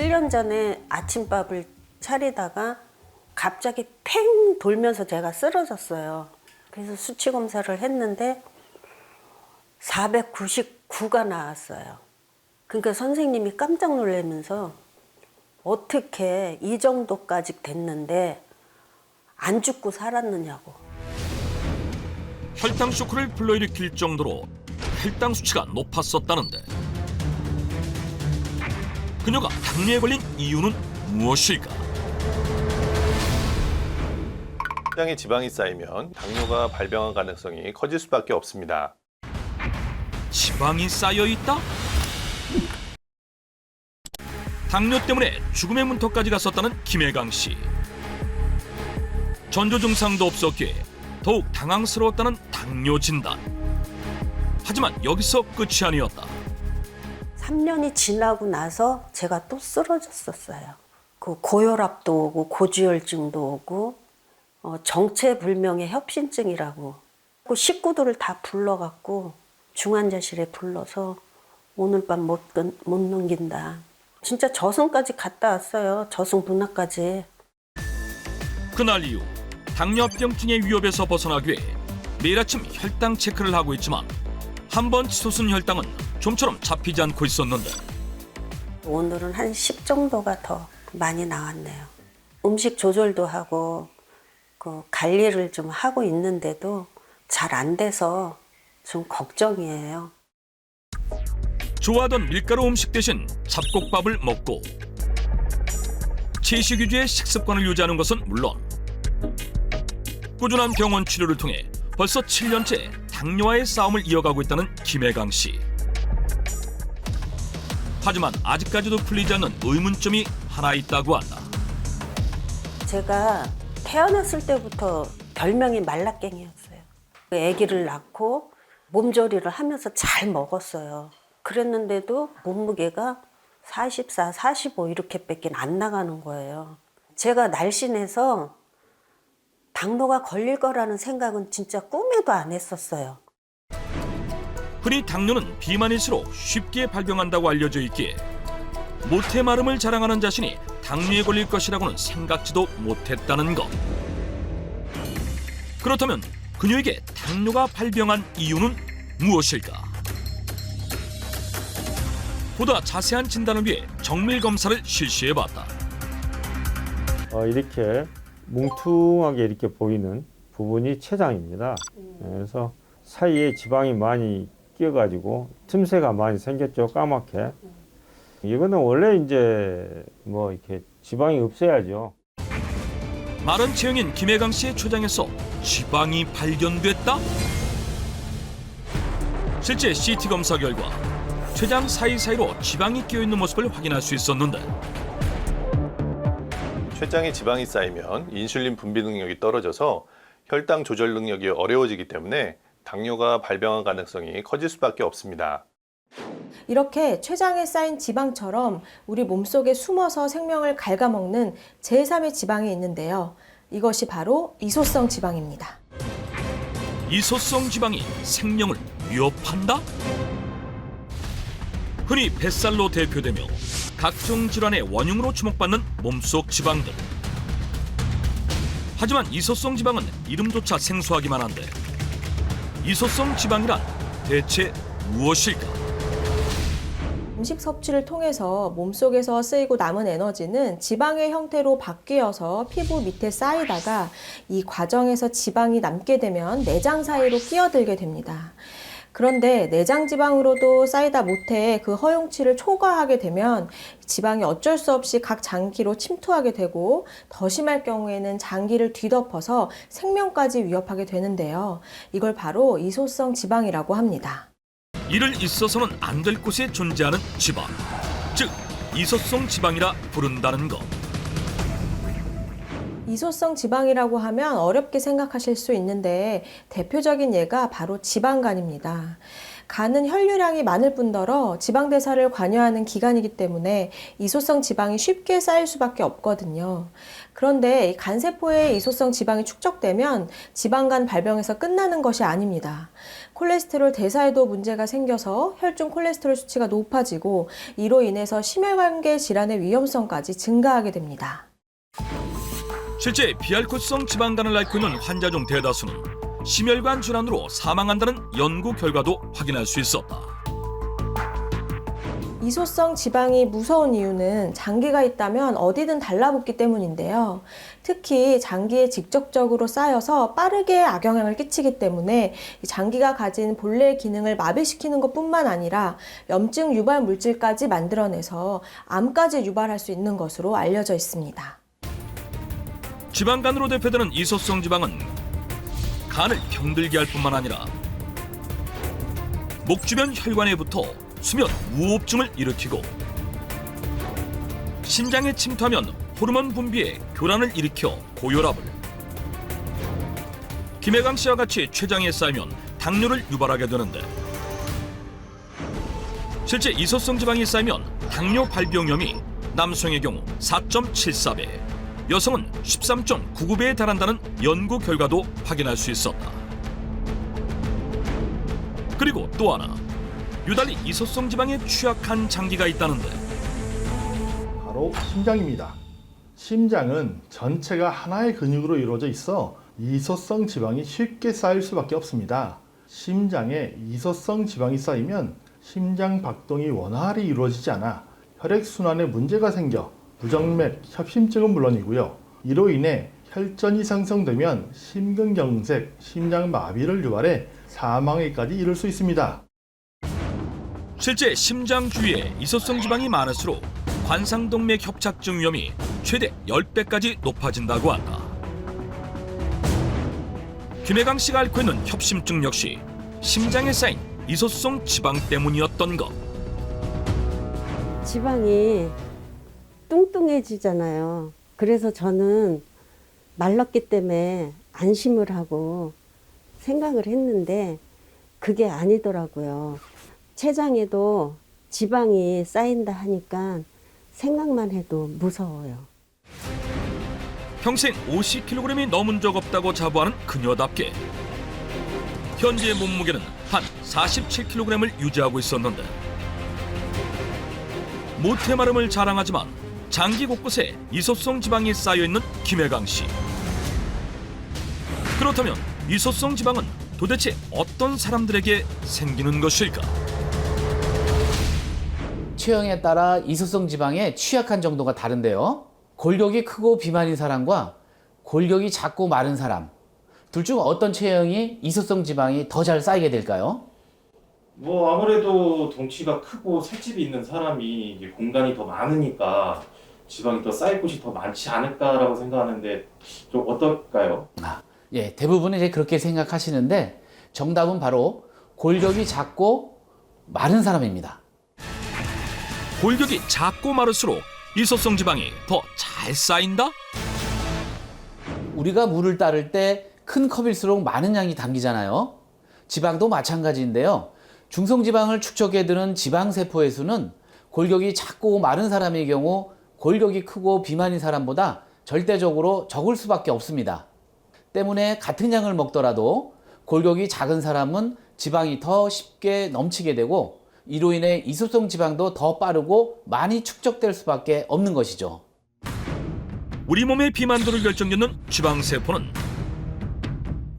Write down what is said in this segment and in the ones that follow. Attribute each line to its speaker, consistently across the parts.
Speaker 1: 7년 전에 아침밥을 차리다가 갑자기 팽 돌면서 제가 쓰러졌어요. 그래서 수치 검사를 했는데 499가 나왔어요. 그러니까 선생님이 깜짝 놀라면서 어떻게 이 정도까지 됐는데 안 죽고 살았느냐고.
Speaker 2: 혈당 쇼크를 불러일으킬 정도로 혈당 수치가 높았었다는데 그녀가 당뇨에 걸린 이유는 무엇일까?
Speaker 3: 혈당에 지방이 쌓이면 당뇨가 발병할 가능성이 커질 수밖에 없습니다.
Speaker 2: 지방이 쌓여 있다? 당뇨 때문에 죽음의 문턱까지 갔었다는 김혜강 씨. 전조 증상도 없었기에 더욱 당황스러웠다는 당뇨 진단. 하지만 여기서 끝이 아니었다.
Speaker 1: 3년이 지나고 나서 제가 또 쓰러졌었어요. 그 고혈압도 오고 고지혈증도 오고 정체불명의 협심증이라고. 그 식구들을 다 불러갖고 중환자실에 불러서 오늘 밤 못 넘긴다. 진짜 저승까지 갔다 왔어요. 저승 문화까지.
Speaker 2: 그날 이후 당뇨병증의 위협에서 벗어나기 위해 매일 아침 혈당 체크를 하고 있지만 한 번 치솟은 혈당은 좀처럼 잡히지 않고 있었는데
Speaker 1: 오늘은 한 10 정도가 더 많이 나왔네요. 음식 조절도 하고 그 관리를 좀 하고 있는데도 잘 안 돼서 좀 걱정이에요.
Speaker 2: 좋아하던 밀가루 음식 대신 잡곡밥을 먹고 채식 위주의 식습관을 유지하는 것은 물론 꾸준한 병원 치료를 통해 벌써 7년째 당뇨와의 싸움을 이어가고 있다는 김혜강 씨. 하지만 아직까지도 풀리지 않는 의문점이 하나 있다고 한다.
Speaker 1: 제가 태어났을 때부터 별명이 말라깽이였어요. 아기를 낳고 몸조리를 하면서 잘 먹었어요. 그랬는데도 몸무게가 44, 45 이렇게밖에 안 나가는 거예요. 제가 날씬해서 당뇨가 걸릴 거라는 생각은 진짜 꿈에도 안 했었어요.
Speaker 2: 흔히 당뇨는 비만일수록 쉽게 발병한다고 알려져 있기에 모태 마름을 자랑하는 자신이 당뇨에 걸릴 것이라고는 생각지도 못했다는 것. 그렇다면 그녀에게 당뇨가 발병한 이유는 무엇일까? 보다 자세한 진단을 위해 정밀 검사를 실시해봤다.
Speaker 4: 이렇게 뭉퉁하게 이렇게 보이는 부분이 췌장입니다. 그래서 사이에 지방이 많이 끼어가지고 틈새가 많이 생겼죠, 까맣게. 이거는 원래 이제 뭐 이렇게 지방이 없어야죠.
Speaker 2: 마른 체형인 김혜강 씨의 췌장에서 지방이 발견됐다? 실제 CT 검사 결과 췌장 사이사이로 지방이 끼어있는 모습을 확인할 수 있었는데
Speaker 3: 췌장에 지방이 쌓이면 인슐린 분비 능력이 떨어져서 혈당 조절 능력이 어려워지기 때문에 당뇨가 발병할 가능성이 커질 수밖에 없습니다.
Speaker 5: 이렇게 췌장에 쌓인 지방처럼 우리 몸속에 숨어서 생명을 갉아먹는 제3의 지방이 있는데요. 이것이 바로 이소성 지방입니다.
Speaker 2: 이소성 지방이 생명을 위협한다? 흔히 뱃살로 대표되며 각종 질환의 원흉으로 주목받는 몸속 지방들. 하지만 이소성 지방은 이름조차 생소하기만 한데 이소성 지방이란 대체 무엇일까?
Speaker 5: 음식 섭취를 통해서 몸속에서 쓰이고 남은 에너지는 지방의 형태로 바뀌어서 피부 밑에 쌓이다가 이 과정에서 지방이 남게 되면 내장 사이로 끼어들게 됩니다. 그런데 내장 지방으로도 쌓이다 못해 그 허용치를 초과하게 되면 지방이 어쩔 수 없이 각 장기로 침투하게 되고 더 심할 경우에는 장기를 뒤덮어서 생명까지 위협하게 되는데요. 이걸 바로 이소성 지방이라고 합니다.
Speaker 2: 이를 있어서는 안 될 곳에 존재하는 지방, 즉 이소성 지방이라 부른다는 것.
Speaker 5: 이소성 지방이라고 하면 어렵게 생각하실 수 있는데 대표적인 예가 바로 지방간입니다. 간은 혈류량이 많을 뿐더러 지방대사를 관여하는 기관이기 때문에 이소성 지방이 쉽게 쌓일 수밖에 없거든요. 그런데 간세포에 이소성 지방이 축적되면 지방간 발병에서 끝나는 것이 아닙니다. 콜레스테롤 대사에도 문제가 생겨서 혈중 콜레스테롤 수치가 높아지고 이로 인해서 심혈관계 질환의 위험성까지 증가하게 됩니다.
Speaker 2: 실제 비알코올성 지방간을 앓고 있는 환자 중 대다수는 심혈관 질환으로 사망한다는 연구 결과도 확인할 수 있었다.
Speaker 5: 이소성 지방이 무서운 이유는 장기가 있다면 어디든 달라붙기 때문인데요. 특히 장기에 직접적으로 쌓여서 빠르게 악영향을 끼치기 때문에 장기가 가진 본래 기능을 마비시키는 것뿐만 아니라 염증 유발 물질까지 만들어내서 암까지 유발할 수 있는 것으로 알려져 있습니다.
Speaker 2: 지방간으로 대표되는 이소성 지방은 간을 병들게 할 뿐만 아니라 목 주변 혈관에 붙어 수면 무호흡증을 일으키고 신장에 침투하면 호르몬 분비에 교란을 일으켜 고혈압을, 김혜강 씨와 같이 췌장에 쌓이면 당뇨를 유발하게 되는데, 실제 이소성 지방이 쌓이면 당뇨 발병염이 남성의 경우 4.74배, 여성은 13.99배에 달한다는 연구 결과도 확인할 수 있었다. 그리고 또 하나, 유달리 이소성 지방에 취약한 장기가 있다는데,
Speaker 6: 바로 심장입니다. 심장은 전체가 하나의 근육으로 이루어져 있어 이소성 지방이 쉽게 쌓일 수밖에 없습니다. 심장에 이소성 지방이 쌓이면 심장 박동이 원활히 이루어지지 않아 혈액순환에 문제가 생겨 부정맥, 협심증은 물론이고요. 이로 인해 혈전이 상승되면 심근경색, 심장마비를 유발해 사망에까지 이를 수 있습니다.
Speaker 2: 실제 심장 주위에 이소성 지방이 많을수록 관상동맥 협착증 위험이 최대 10배까지 높아진다고 한다. 김혜강 씨가 앓고 있는 협심증 역시 심장에 쌓인 이소성 지방 때문이었던 것.
Speaker 1: 지방이 뚱뚱해지잖아요. 그래서 저는 말랐기 때문에 안심을 하고 생각을 했는데 그게 아니더라고요. 췌장에도 지방이 쌓인다 하니까 생각만 해도 무서워요.
Speaker 2: 평생 50kg이 넘은 적 없다고 자부하는 그녀답게 현재 몸무게는 한 47kg을 유지하고 있었는데, 모태마름을 자랑하지만 장기 곳곳에 이소성 지방이 쌓여있는 김혜강 씨. 그렇다면 이소성 지방은 도대체 어떤 사람들에게 생기는 것일까?
Speaker 7: 체형에 따라 이소성 지방에 취약한 정도가 다른데요. 골격이 크고 비만인 사람과 골격이 작고 마른 사람, 둘 중 어떤 체형이 이소성 지방이 더 잘 쌓이게 될까요?
Speaker 8: 뭐 아무래도 덩치가 크고 살집이 있는 사람이 이게 공간이 더 많으니까 지방이 더 쌓일 곳이 더 많지 않을까라고 생각하는데 좀 어떨까요?
Speaker 7: 예, 대부분은 이제 그렇게 생각하시는데 정답은 바로 골격이 작고 마른 사람입니다.
Speaker 2: 골격이 작고 마를수록 이소성 지방이 더 잘 쌓인다?
Speaker 7: 우리가 물을 따를 때 큰 컵일수록 많은 양이 담기잖아요. 지방도 마찬가지인데요. 중성지방을 축적해두는 지방세포의 수는 골격이 작고 마른 사람의 경우 골격이 크고 비만인 사람보다 절대적으로 적을 수밖에 없습니다. 때문에 같은 양을 먹더라도 골격이 작은 사람은 지방이 더 쉽게 넘치게 되고 이로 인해 이소성 지방도 더 빠르고 많이 축적될 수밖에 없는 것이죠.
Speaker 2: 우리 몸의 비만도를 결정짓는 지방세포는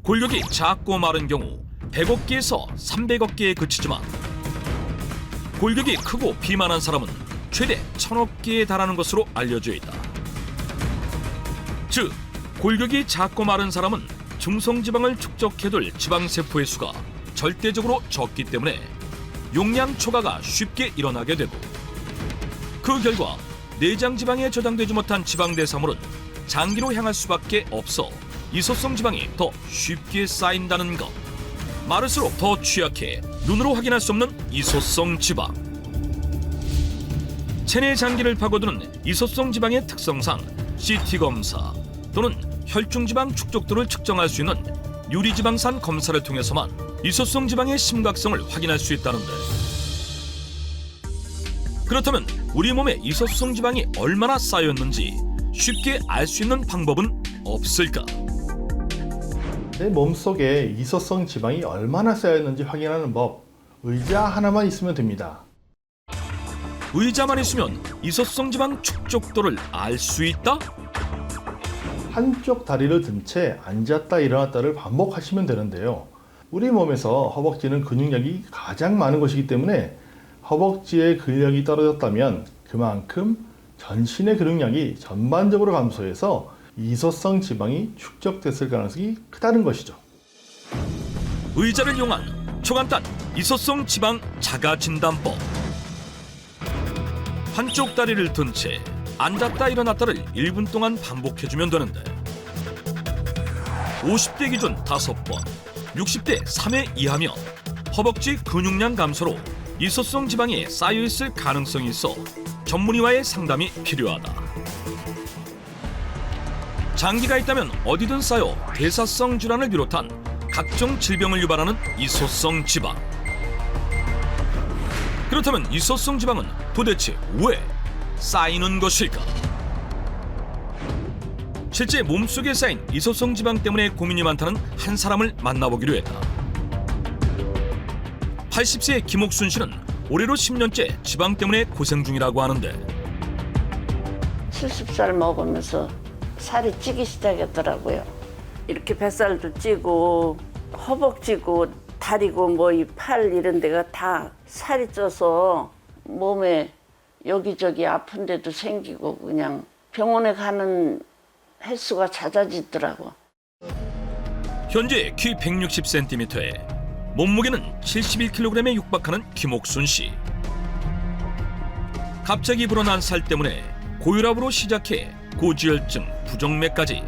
Speaker 2: 골격이 작고 마른 경우 100억 개에서 300억 개에 그치지만, 골격이 크고 비만한 사람은 최대 1000억 개에 달하는 것으로 알려져 있다. 즉, 골격이 작고 마른 사람은 중성지방을 축적해둘 지방세포의 수가 절대적으로 적기 때문에 용량 초과가 쉽게 일어나게 되고, 그 결과 내장지방에 저장되지 못한 지방대사물은 장기로 향할 수밖에 없어 이소성 지방이 더 쉽게 쌓인다는 것. 마를수록 더 취약해 눈으로 확인할 수 없는 이소성 지방. 체내 장기를 파고드는 이소성 지방의 특성상 CT 검사 또는 혈중지방 축적도를 측정할 수 있는 유리지방산 검사를 통해서만 이소성 지방의 심각성을 확인할 수 있다는데, 그렇다면 우리 몸에 이소성 지방이 얼마나 쌓였는지 쉽게 알 수 있는 방법은 없을까?
Speaker 6: 내 몸속에 이소성 지방이 얼마나 쌓였는지 확인하는 법, 의자 하나만 있으면 됩니다.
Speaker 2: 의자만 있으면 이소성 지방 축적도를 알 수 있다?
Speaker 6: 한쪽 다리를 든 채 앉았다 일어났다를 반복하시면 되는데요. 우리 몸에서 허벅지는 근육량이 가장 많은 것이기 때문에 허벅지의 근력이 떨어졌다면 그만큼 전신의 근육량이 전반적으로 감소해서 이소성 지방이 축적됐을 가능성이 크다는 것이죠.
Speaker 2: 의자를 이용한 초간단 이소성 지방 자가 진단법. 한쪽 다리를 든 채 앉았다 일어났다를 1분 동안 반복해주면 되는데, 50대 기준 5번, 60대 3회 이하면 허벅지 근육량 감소로 이소성 지방이 쌓여있을 가능성이 있어 전문의와의 상담이 필요하다. 장기가 있다면 어디든 쌓여 대사성 질환을 비롯한 각종 질병을 유발하는 이소성 지방. 그렇다면 이소성 지방은 도대체 왜 쌓이는 것일까? 실제 몸속에 쌓인 이소성 지방 때문에 고민이 많다는 한 사람을 만나보기로 했다. 80세 김옥순 씨는 올해로 10년째 지방 때문에 고생 중이라고 하는데,
Speaker 9: 70살 먹으면서 살이 찌기 시작했더라고요. 이렇게 뱃살도 찌고 허벅지고 다리고 뭐 이 팔 이런 데가 다 살이 쪄서 몸에 여기저기 아픈 데도 생기고 그냥 병원에 가는 횟수가 잦아지더라고.
Speaker 2: 현재 키 160cm에 몸무게는 71kg에 육박하는 김옥순 씨. 갑자기 불어난 살 때문에 고혈압으로 시작해 고지혈증, 부정맥까지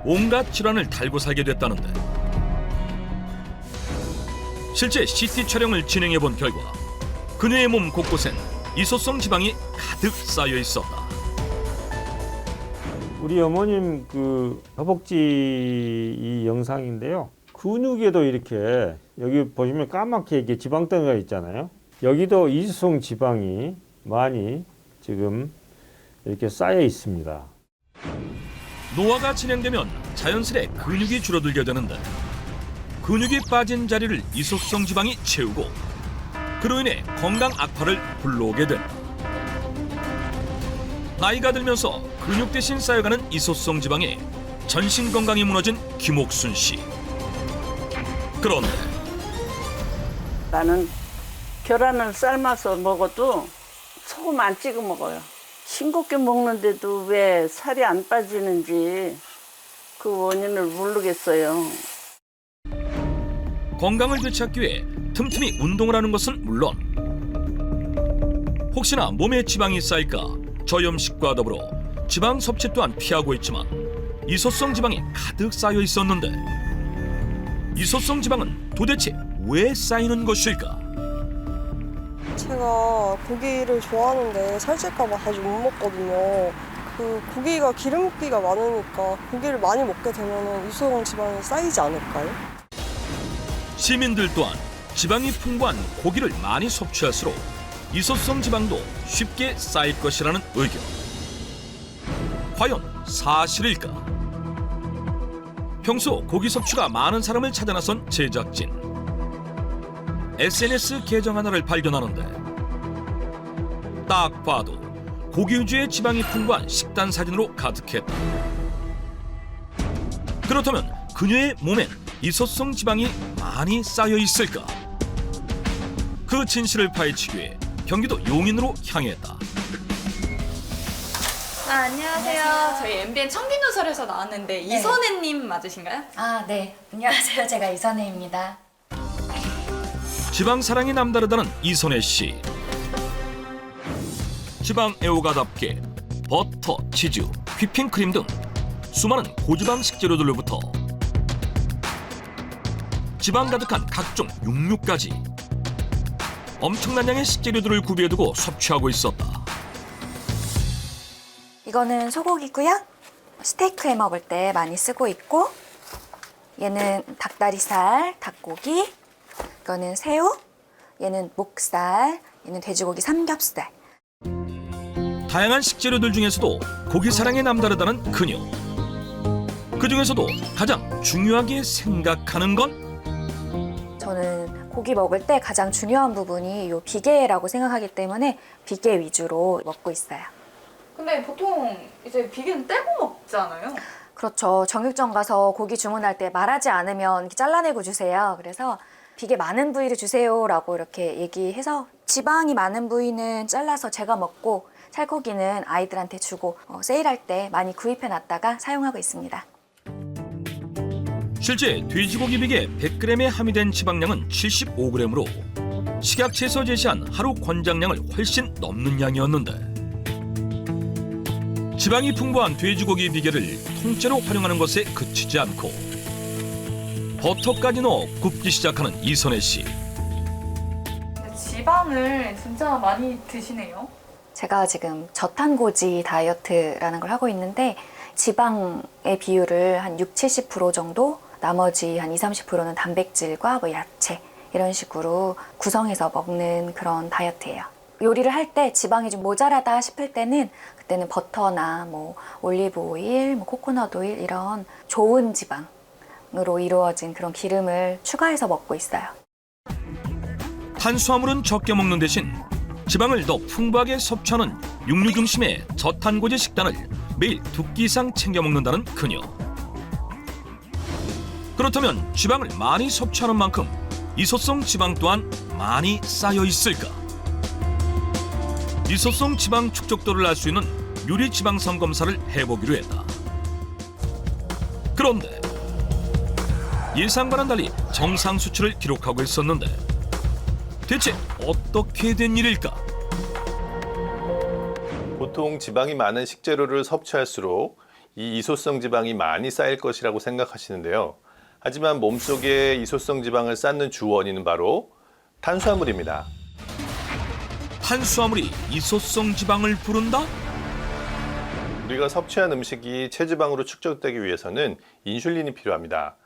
Speaker 2: 온갖 질환을 달고 살게 됐다는데, 실제 CT 촬영을 진행해 본 결과 그녀의 몸 곳곳엔 이소성 지방이 가득 쌓여 있었다.
Speaker 4: 우리 어머님 그 허벅지 이 영상인데요. 근육에도 이렇게 여기 보시면 까맣게 이렇게 지방덩이가 있잖아요. 여기도 이소성 지방이 많이 지금 이렇게 쌓여 있습니다.
Speaker 2: 노화가 진행되면 자연스레 근육이 줄어들게 되는데, 근육이 빠진 자리를 이소성 지방이 채우고 그로 인해 건강 악화를 불러오게 된다. 나이가 들면서 근육 대신 쌓여가는 이소성 지방에 전신 건강이 무너진 김옥순 씨. 그런데
Speaker 9: 나는 계란을 삶아서 먹어도 소금 안 찍어 먹어요. 싱겁게 먹는데도 왜 살이 안 빠지는지 그 원인을 모르겠어요.
Speaker 2: 건강을 되찾기 위해 틈틈이 운동을 하는 것은 물론, 혹시나 몸에 지방이 쌓일까 저염식과 더불어 지방 섭취 또한 피하고 있지만 이소성 지방이 가득 쌓여 있었는데, 이소성 지방은 도대체 왜 쌓이는 것일까?
Speaker 10: 제가 고기를 좋아하는데 살찔까봐 자주 못 먹거든요. 그 고기가 기름기가 많으니까 고기를 많이 먹게 되면 이소성 지방이 쌓이지 않을까요?
Speaker 2: 시민들 또한 지방이 풍부한 고기를 많이 섭취할수록 이소성 지방도 쉽게 쌓일 것이라는 의견. 과연 사실일까? 평소 고기 섭취가 많은 사람을 찾아 나선 제작진. SNS 계정 하나를 발견하는데, 딱 봐도 고기 위주의 지방이 풍부한 식단 사진으로 가득했다. 그렇다면 그녀의 몸엔 이소성 지방이 많이 쌓여 있을까? 그 진실을 파헤치기 위해 경기도 용인으로 향했다.
Speaker 11: 안녕하세요. 저희 MBN 청기누설에서 나왔는데
Speaker 12: 네.
Speaker 11: 이선혜님 맞으신가요?
Speaker 12: 아, 네. 안녕하세요. 제가 이선혜입니다.
Speaker 2: 지방 사랑이 남다르다는 이선혜 씨. 지방 애호가답게 버터, 치즈, 휘핑크림 등 수많은 고지방 식재료들로부터 지방 가득한 각종 육류까지 엄청난 양의 식재료들을 구비해두고 섭취하고 있었다.
Speaker 12: 이거는 소고기고요. 스테이크 해 먹을 때 많이 쓰고 있고, 얘는 닭다리살, 닭고기, 이거는 새우, 얘는 목살, 얘는 돼지고기 삼겹살.
Speaker 2: 다양한 식재료들 중에서도 고기 사랑에 남다르다는 그녀. 그 중에서도 가장 중요하게 생각하는 건
Speaker 12: 저는 고기 먹을 때 가장 중요한 부분이 요 비계라고 생각하기 때문에 비계 위주로 먹고 있어요.
Speaker 11: 근데 보통 이제 비계는 떼고 먹잖아요.
Speaker 12: 그렇죠. 정육점 가서 고기 주문할 때 말하지 않으면 이렇게 잘라내고 주세요. 그래서 비계 많은 부위를 주세요라고 이렇게 얘기해서 지방이 많은 부위는 잘라서 제가 먹고 살코기는 아이들한테 주고 세일할 때 많이 구입해 놨다가 사용하고 있습니다.
Speaker 2: 실제 돼지고기 비계 100g에 함유된 지방량은 75g으로 식약처에서 제시한 하루 권장량을 훨씬 넘는 양이었는데 지방이 풍부한 돼지고기 비계를 통째로 활용하는 것에 그치지 않고 버터까지 넣어 굽기 시작하는 이선혜 씨.
Speaker 11: 근데 지방을 진짜 많이 드시네요.
Speaker 12: 제가 지금 저탄고지 다이어트라는 걸 하고 있는데 지방의 비율을 한 60-70% 정도, 나머지 한 20-30%는 단백질과 뭐 야채 이런 식으로 구성해서 먹는 그런 다이어트예요. 요리를 할 때 지방이 좀 모자라다 싶을 때는 그때는 버터나 뭐 올리브 오일, 뭐 코코넛 오일 이런 좋은 지방으로 이루어진 그런 기름을 추가해서 먹고 있어요.
Speaker 2: 탄수화물은 적게 먹는 대신 지방을 더 풍부하게 섭취하는 육류 중심의 저탄고지 식단을 매일 2끼 이상 챙겨 먹는다는 그녀. 그렇다면 지방을 많이 섭취하는 만큼 이소성 지방 또한 많이 쌓여 있을까? 이소성 지방 축적도를 알 수 있는 유리 지방선 검사를 해보기로 했다. 그런데 예상과는 달리 정상 수치를 기록하고 있었는데 대체 어떻게 된 일일까?
Speaker 3: 보통 지방이 많은 식재료를 섭취할수록 이 이소성 지방이 많이 쌓일 것이라고 생각하시는데요. 하지만 몸속에 이소성 지방을 쌓는 주 원인은 바로 탄수화물입니다.
Speaker 2: 탄수화물이 이소성 지방을 부른다?
Speaker 3: 우리가 섭취한 음식이 체지방으로 축적되기 위해서는 인슐린이 필요합니다.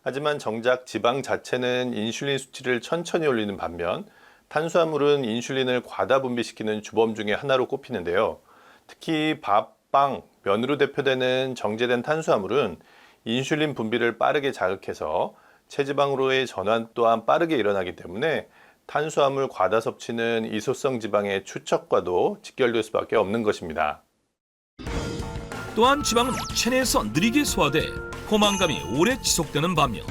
Speaker 3: 하지만 정작 지방 자체는 인슐린 수치를 천천히 올리는 반면 탄수화물은 인슐린을 과다 분비시키는 주범 중에 하나로 꼽히는데요. 특히 밥, 빵, 면으로 대표되는 정제된 탄수화물은 인슐린 분비를 빠르게 자극해서 체지방으로의 전환 또한 빠르게 일어나기 때문에 탄수화물 과다 섭취는 이소성 지방의 축적과도 직결될 수밖에 없는 것입니다.
Speaker 2: 또한 지방은 체내에서 느리게 소화돼 포만감이 오래 지속되는 반면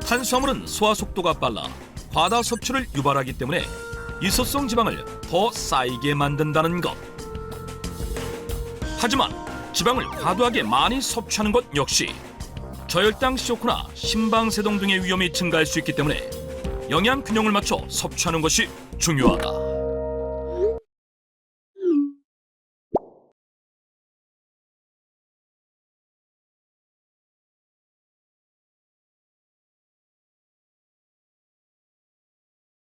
Speaker 2: 탄수화물은 소화 속도가 빨라 과다 섭취를 유발하기 때문에 이소성 지방을 더 쌓이게 만든다는 것. 하지만 지방을 과도하게 많이 섭취하는 것 역시 저혈당 쇼크나 심방세동 등의 위험이 증가할 수 있기 때문에 영양 균형을 맞춰 섭취하는 것이 중요하다.